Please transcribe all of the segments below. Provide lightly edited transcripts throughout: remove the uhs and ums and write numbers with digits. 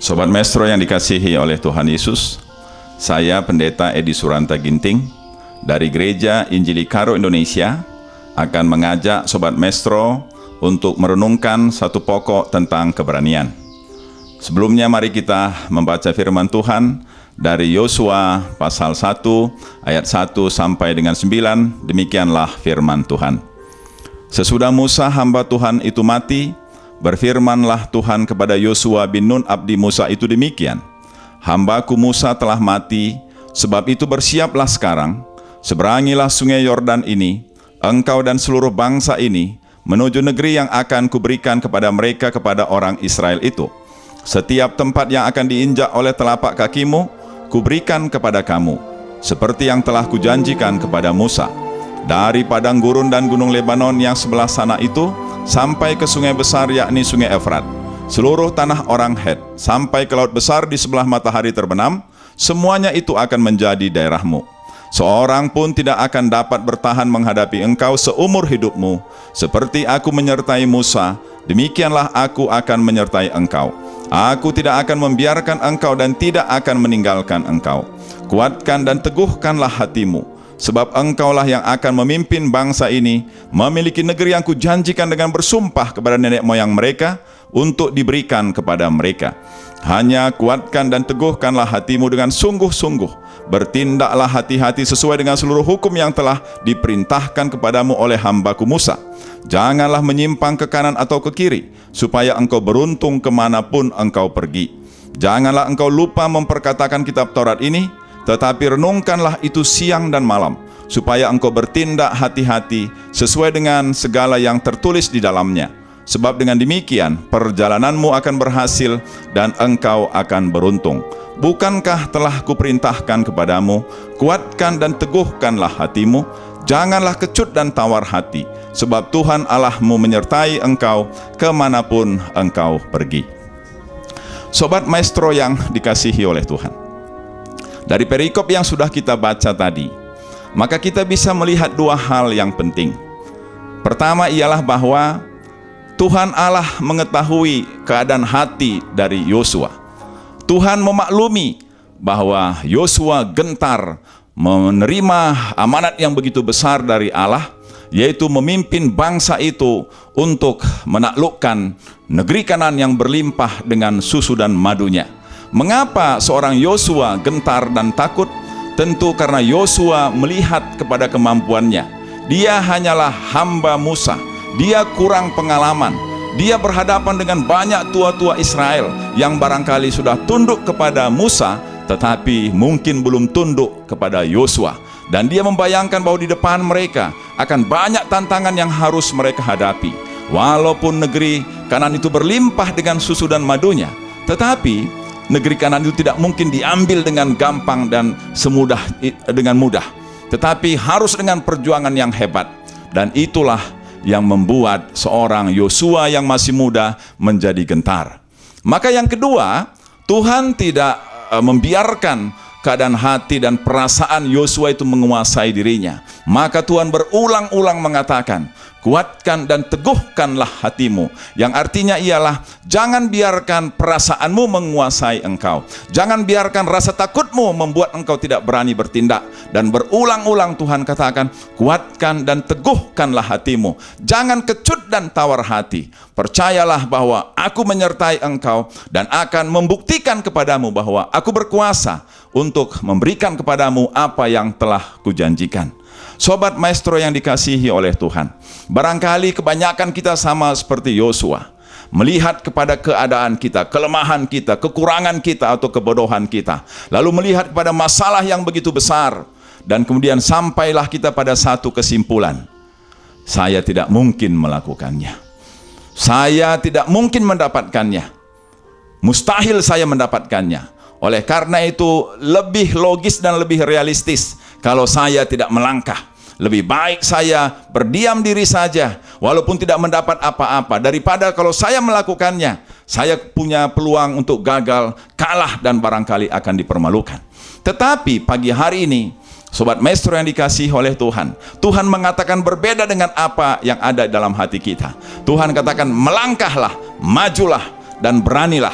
Sobat Maestro yang dikasihi oleh Tuhan Yesus, saya Pendeta Edi Suranta Ginting dari Gereja Injili Karo Indonesia akan mengajak Sobat Maestro untuk merenungkan satu pokok tentang keberanian. Sebelumnya mari kita membaca firman Tuhan dari Yosua pasal 1 ayat 1 sampai dengan 9. Demikianlah firman Tuhan. Sesudah Musa hamba Tuhan itu mati, berfirmanlah Tuhan kepada Yosua bin Nun abdi Musa itu demikian. Hambaku Musa telah mati, sebab itu bersiaplah sekarang, seberangilah sungai Yordan ini, engkau dan seluruh bangsa ini, menuju negeri yang akan kuberikan kepada mereka, kepada orang Israel itu. Setiap tempat yang akan diinjak oleh telapak kakimu, kuberikan kepada kamu, seperti yang telah kujanjikan kepada Musa. Dari padang gurun dan gunung Lebanon yang sebelah sana itu, sampai ke sungai besar yakni sungai Efrat, seluruh tanah orang Het, sampai ke laut besar di sebelah matahari terbenam, semuanya itu akan menjadi daerahmu. Seorang pun tidak akan dapat bertahan menghadapi engkau seumur hidupmu. Seperti aku menyertai Musa, demikianlah aku akan menyertai engkau. Aku tidak akan membiarkan engkau dan tidak akan meninggalkan engkau. Kuatkan dan teguhkanlah hatimu, sebab engkaulah yang akan memimpin bangsa ini memiliki negeri yang kujanjikan dengan bersumpah kepada nenek moyang mereka untuk diberikan kepada mereka. Hanya kuatkan dan teguhkanlah hatimu dengan sungguh-sungguh. Bertindaklah hati-hati sesuai dengan seluruh hukum yang telah diperintahkan kepadamu oleh hambaku Musa. Janganlah menyimpang ke kanan atau ke kiri, supaya engkau beruntung kemanapun engkau pergi. Janganlah engkau lupa memperkatakan kitab Taurat ini, tetapi renungkanlah itu siang dan malam, supaya engkau bertindak hati-hati sesuai dengan segala yang tertulis di dalamnya. Sebab dengan demikian perjalananmu akan berhasil dan engkau akan beruntung. Bukankah telah kuperintahkan kepadamu, kuatkan dan teguhkanlah hatimu, janganlah kecut dan tawar hati, sebab Tuhan Allahmu menyertai engkau kemanapun engkau pergi. Sobat Maestro yang dikasihi oleh Tuhan, dari perikop yang sudah kita baca tadi, maka kita bisa melihat dua hal yang penting. Pertama ialah bahwa Tuhan Allah mengetahui keadaan hati dari Yosua. Tuhan memaklumi bahwa Yosua gentar menerima amanat yang begitu besar dari Allah, yaitu memimpin bangsa itu untuk menaklukkan negeri Kanaan yang berlimpah dengan susu dan madunya. Mengapa seorang Yosua gentar dan takut? Tentu karena Yosua melihat kepada kemampuannya. Dia hanyalah hamba Musa. Dia kurang pengalaman. Dia berhadapan dengan banyak tua-tua Israel yang barangkali sudah tunduk kepada Musa, tetapi mungkin belum tunduk kepada Yosua. Dan dia membayangkan bahwa di depan mereka akan banyak tantangan yang harus mereka hadapi. Walaupun negeri Kanaan itu berlimpah dengan susu dan madunya, tetapi negeri Kanaan itu tidak mungkin diambil dengan gampang dan dengan mudah, tetapi harus dengan perjuangan yang hebat. Dan itulah yang membuat seorang Yosua yang masih muda menjadi gentar. Maka yang kedua, Tuhan tidak membiarkan keadaan hati dan perasaan Yosua itu menguasai dirinya. Maka Tuhan berulang-ulang mengatakan, kuatkan dan teguhkanlah hatimu. Yang artinya ialah, jangan biarkan perasaanmu menguasai engkau. Jangan biarkan rasa takutmu membuat engkau tidak berani bertindak. Dan berulang-ulang Tuhan katakan, kuatkan dan teguhkanlah hatimu. Jangan kecut dan tawar hati. Percayalah bahwa aku menyertai engkau dan akan membuktikan kepadamu bahwa aku berkuasa untuk memberikan kepadamu apa yang telah kujanjikan. Sobat Maestro yang dikasihi oleh Tuhan, barangkali kebanyakan kita sama seperti Yosua, melihat kepada keadaan kita, kelemahan kita, kekurangan kita atau kebodohan kita, lalu melihat kepada masalah yang begitu besar, dan kemudian sampailah kita pada satu kesimpulan, saya tidak mungkin melakukannya, saya tidak mungkin mendapatkannya, mustahil saya mendapatkannya. Oleh karena itu lebih logis dan lebih realistis kalau saya tidak melangkah. Lebih baik saya berdiam diri saja walaupun tidak mendapat apa-apa, daripada kalau saya melakukannya, saya punya peluang untuk gagal, kalah, dan barangkali akan dipermalukan. Tetapi pagi hari ini, Sobat Maestro yang dikasihi oleh Tuhan, Tuhan mengatakan berbeda dengan apa yang ada dalam hati kita. Tuhan katakan melangkahlah, majulah, dan beranilah.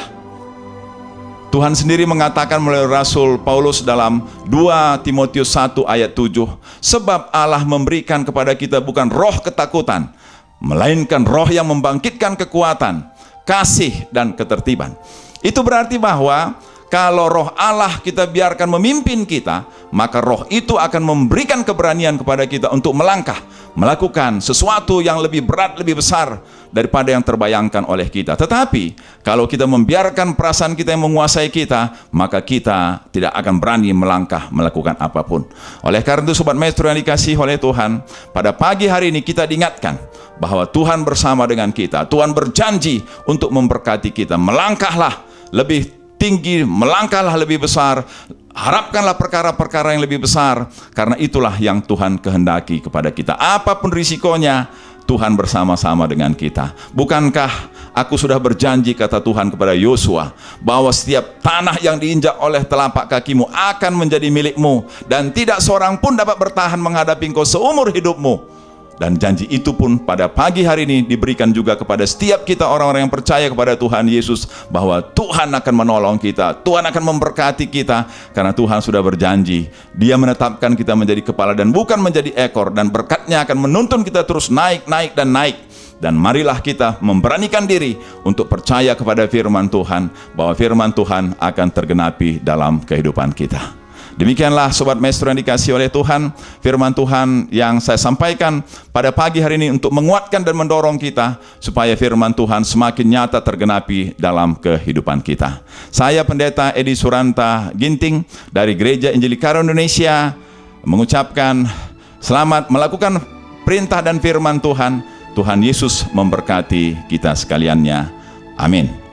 Tuhan sendiri mengatakan melalui Rasul Paulus dalam 2 Timotius 1 ayat 7, sebab Allah memberikan kepada kita bukan roh ketakutan, melainkan roh yang membangkitkan kekuatan, kasih, dan ketertiban. Itu berarti bahwa kalau roh Allah kita biarkan memimpin kita, maka roh itu akan memberikan keberanian kepada kita untuk melangkah, melakukan sesuatu yang lebih berat, lebih besar daripada yang terbayangkan oleh kita. Tetapi kalau kita membiarkan perasaan kita yang menguasai kita, maka kita tidak akan berani melangkah, melakukan apapun. Oleh karena itu, Sobat Maestro yang dikasihi oleh Tuhan, pada pagi hari ini kita diingatkan bahwa Tuhan bersama dengan kita. Tuhan berjanji untuk memberkati kita. Melangkahlah lebih tinggi, melangkahlah lebih besar, harapkanlah perkara-perkara yang lebih besar, karena itulah yang Tuhan kehendaki kepada kita. Apapun risikonya, Tuhan bersama-sama dengan kita. Bukankah aku sudah berjanji, kata Tuhan kepada Yosua, bahwa setiap tanah yang diinjak oleh telapak kakimu akan menjadi milikmu, dan tidak seorang pun dapat bertahan menghadapi engkau seumur hidupmu. Dan janji itu pun pada pagi hari ini diberikan juga kepada setiap kita orang-orang yang percaya kepada Tuhan Yesus, bahwa Tuhan akan menolong kita, Tuhan akan memberkati kita, karena Tuhan sudah berjanji. Dia menetapkan kita menjadi kepala dan bukan menjadi ekor, dan berkat-Nya akan menuntun kita terus naik, naik, dan naik. Dan marilah kita memberanikan diri untuk percaya kepada firman Tuhan, bahwa firman Tuhan akan tergenapi dalam kehidupan kita. Demikianlah Sobat Maestro yang dikasihi oleh Tuhan, firman Tuhan yang saya sampaikan pada pagi hari ini untuk menguatkan dan mendorong kita supaya firman Tuhan semakin nyata tergenapi dalam kehidupan kita. Saya Pendeta Edi Suranta Ginting dari Gereja Injili Karo Indonesia mengucapkan selamat melakukan perintah dan firman Tuhan. Tuhan Yesus memberkati kita sekaliannya. Amin.